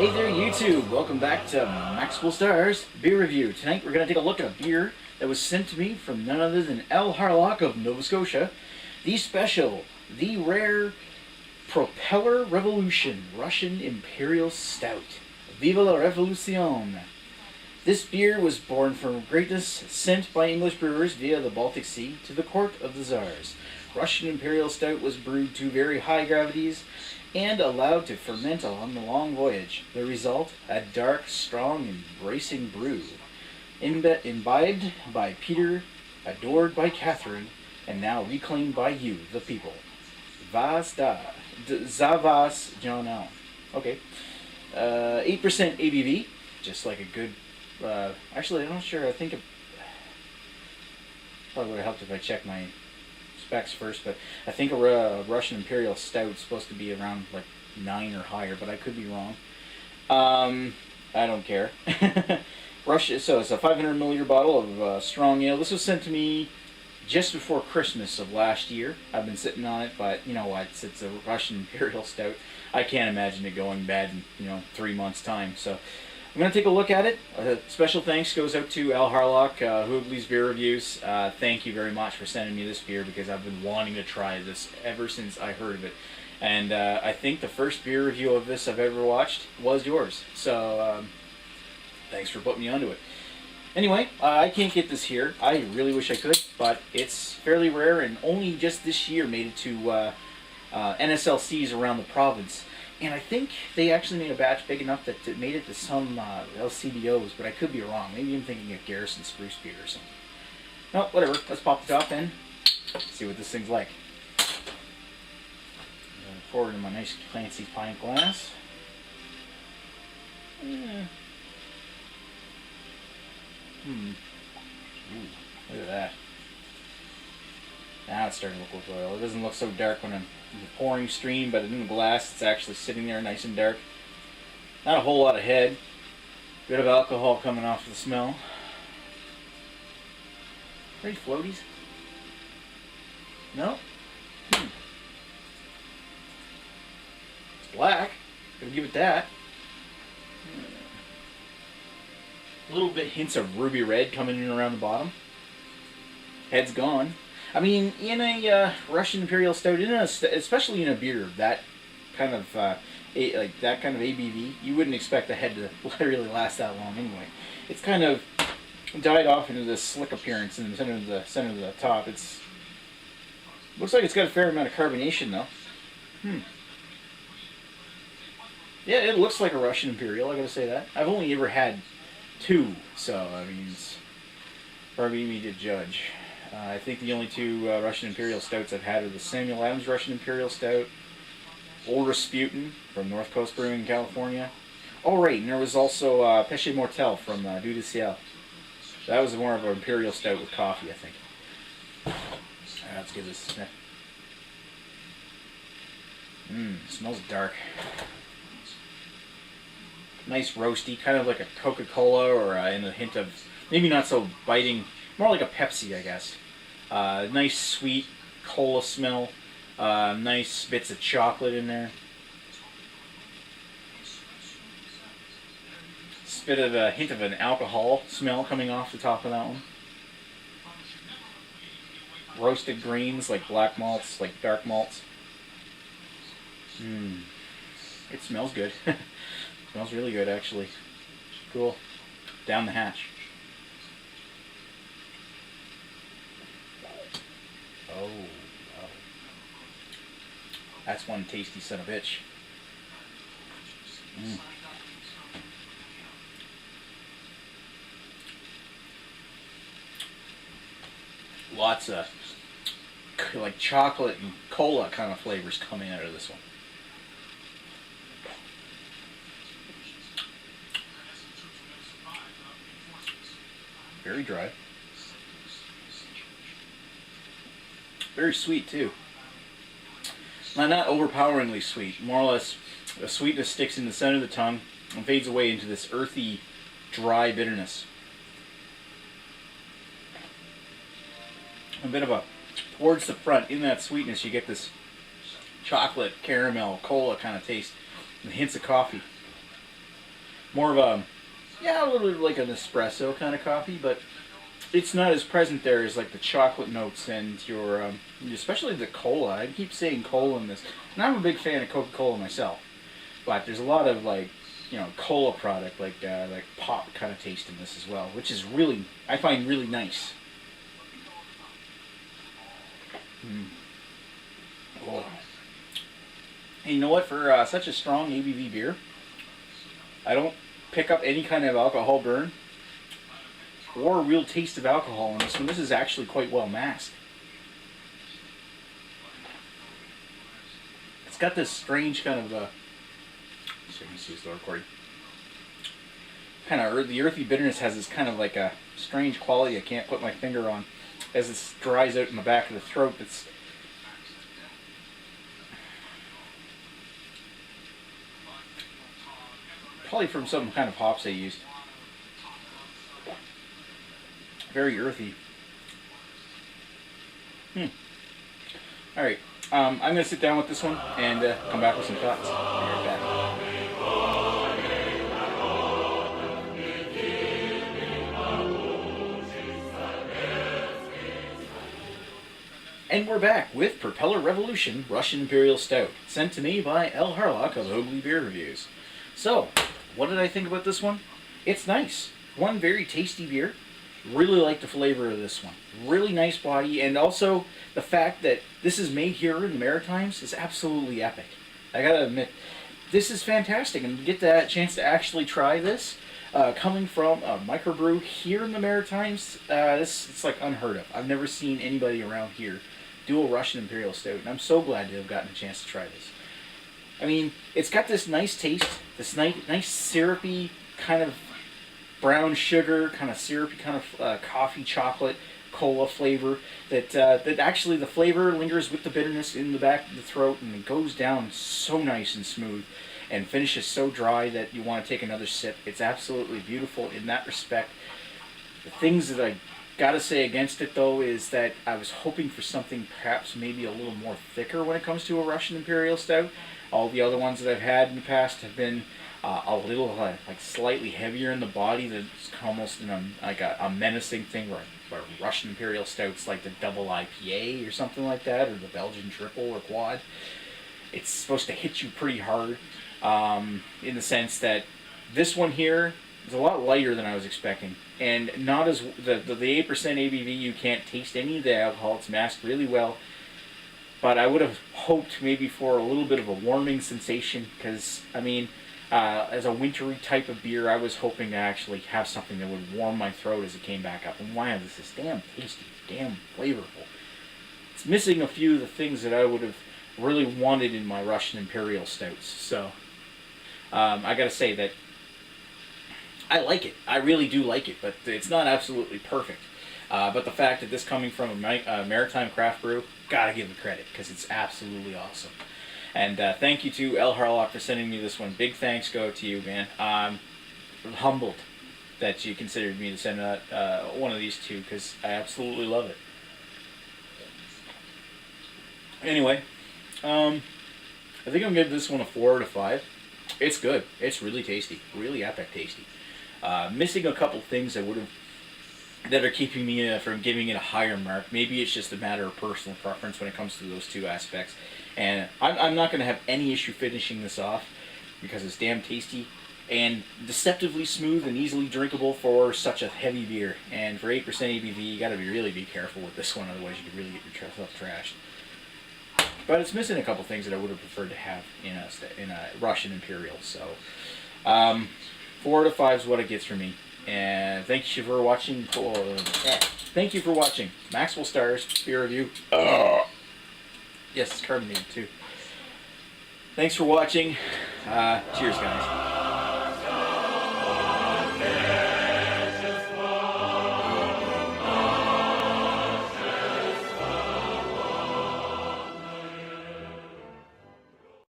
Hey there YouTube, welcome back to Maxwell Starr's beer review. Tonight we're going to take a look at a beer that was sent to me from none other than Elharlock of Nova Scotia. The special, the rare Propeller Revolution Russian Imperial Stout. Viva la Revolution! This beer was born from greatness sent by English brewers via the Baltic Sea to the court of the Tsars. Russian Imperial Stout was brewed to very high gravities and allowed to ferment on the long voyage. The result, a dark, strong, and bracing brew. Imbibed by Peter, adored by Catherine, and now reclaimed by you, the people. Zavas Janal. Okay. 8% ABV, just like a good... actually, I'm not sure. I think it probably would have helped if I checked my specs first, but I think a Russian Imperial Stout is supposed to be around like 9 or higher, but I could be wrong. I don't care. Russia, so it's a 500 milliliter bottle of strong ale. This was sent to me just before Christmas of last year. I've been sitting on it, but you know what? It's a Russian Imperial Stout. I can't imagine it going bad in 3 months' time. So I'm going to take a look at it. Special thanks goes out to Elharlock, Hoogly's Beer Reviews. Thank you very much for sending me this beer because I've been wanting to try this ever since I heard of it. And I think the first beer review of this I've ever watched was yours. So thanks for putting me onto it. Anyway, I can't get this here. I really wish I could, but it's fairly rare and only just this year made it to NSLCs around the province. And I think they actually made a batch big enough that it made it to some LCBOs, but I could be wrong. Maybe I'm thinking of Garrison Spruce Beer or something. No, whatever. Let's pop the top in. See what this thing's like. Pour it in my nice Clancy pint glass. Ooh, look at that. Now it's starting to look like oil. It doesn't look so dark when I'm in the pouring stream, but in the glass it's actually sitting there nice and dark. Not a whole lot of head. Bit of alcohol coming off the smell. Any floaties? No? It's black. Gotta give it that. A little bit hints of ruby red coming in around the bottom. Head's gone. I mean, in a Russian Imperial Stout, especially in a beer that kind of that kind of ABV, you wouldn't expect the head to really last that long anyway. It's kind of died off into this slick appearance in the center of the top. It's looks like it's got a fair amount of carbonation though. Yeah, it looks like a Russian Imperial. I gotta say that. I've only ever had 2, so I mean, it's probably me to judge. I think the only 2 Russian Imperial Stouts I've had are the Samuel Adams Russian Imperial Stout, Old Rasputin from North Coast Brewing in California. Oh right, and there was also Péché Mortel from Dieu du Ciel. That was more of an Imperial Stout with coffee, I think. Let's give this. Smells dark. Nice roasty, kind of like a Coca-Cola or in a hint of, maybe not so biting, more like a Pepsi, I guess. Nice sweet cola smell. Nice bits of chocolate in there. Bit of a hint of an alcohol smell coming off the top of that one. Roasted grains like black malts, like dark malts. It smells good. Smells really good, actually. Cool. Down the hatch. Oh, wow. That's one tasty son of a bitch. Lots of like chocolate and cola kind of flavors coming out of this one. Very dry. Very sweet too. Not overpoweringly sweet. More or less, the sweetness sticks in the center of the tongue and fades away into this earthy, dry bitterness. A bit of a towards the front, in that sweetness, you get this chocolate, caramel, cola kind of taste, and hints of coffee. More of a, yeah, a little bit like an espresso kind of coffee, but it's not as present there as like the chocolate notes and your, especially the cola. I keep saying cola in this, and I'm a big fan of Coca-Cola myself, but there's a lot of like, cola product like pop kind of taste in this as well, which is really, I find really nice. Mm. Oh. And you know what? For such a strong ABV beer, I don't pick up any kind of alcohol burn or a real taste of alcohol in this one. This is actually quite well masked. It's got this strange kind of, so you can see it's still recording. Kind of the earthy bitterness has this kind of like a strange quality I can't put my finger on as it dries out in the back of the throat. It's probably from some kind of hops they used. Very earthy. Alright, I'm going to sit down with this one and come back with some thoughts. Be right back. And we're back with Propeller Revolution Russian Imperial Stout, sent to me by Elharlock of Hoagly Beer Reviews. So, what did I think about this one? It's nice. One very tasty beer. Really like the flavor of this one. Really nice body, and also the fact that this is made here in the Maritimes is absolutely epic. I gotta admit, this is fantastic, and to get that chance to actually try this, coming from a microbrew here in the Maritimes, it's like unheard of. I've never seen anybody around here do a Russian Imperial Stout, and I'm so glad to have gotten a chance to try this. I mean, it's got this nice taste, this nice syrupy kind of brown sugar, kind of syrupy kind of coffee, chocolate, cola flavor that actually the flavor lingers with the bitterness in the back of the throat, and it goes down so nice and smooth and finishes so dry that you want to take another sip. It's absolutely beautiful in that respect. The things that I gotta say against it though is that I was hoping for something perhaps maybe a little more thicker when it comes to a Russian Imperial Stout. All the other ones that I've had in the past have been a little like slightly heavier in the body. That's almost like a menacing thing where Russian Imperial Stouts like the double IPA or something like that, or the Belgian triple or quad. It's supposed to hit you pretty hard in the sense that this one here is a lot lighter than I was expecting, and not as the 8% ABV. You can't taste any of the alcohol. It's masked really well. But I would have hoped maybe for a little bit of a warming sensation, because, I mean, as a wintry type of beer, I was hoping to actually have something that would warm my throat as it came back up. And wow, this is damn tasty, damn flavorful. It's missing a few of the things that I would have really wanted in my Russian Imperial Stouts. So, I gotta say that I like it. I really do like it, but it's not absolutely perfect. But the fact that this coming from a maritime craft brew, gotta give it credit, because it's absolutely awesome. And thank you to Elharlock for sending me this one. Big thanks go to you, man. I'm humbled that you considered me to send out one of these two, because I absolutely love it. Anyway, I think I'm going to give this one a 4 out of 5. It's good. It's really tasty. Really epic tasty. Missing a couple things that are keeping me from giving it a higher mark. Maybe it's just a matter of personal preference when it comes to those two aspects. And I'm not going to have any issue finishing this off, because it's damn tasty and deceptively smooth and easily drinkable for such a heavy beer. And for 8% ABV, you got to really be careful with this one, otherwise you could really get yourself trashed. But it's missing a couple things that I would have preferred to have in a Russian Imperial. So 4 out of 5 is what it gets for me. And thank you for watching. Thank you for watching Maxwell Starr's beer review. Yes, it's carbonated too. Thanks for watching. Cheers, guys.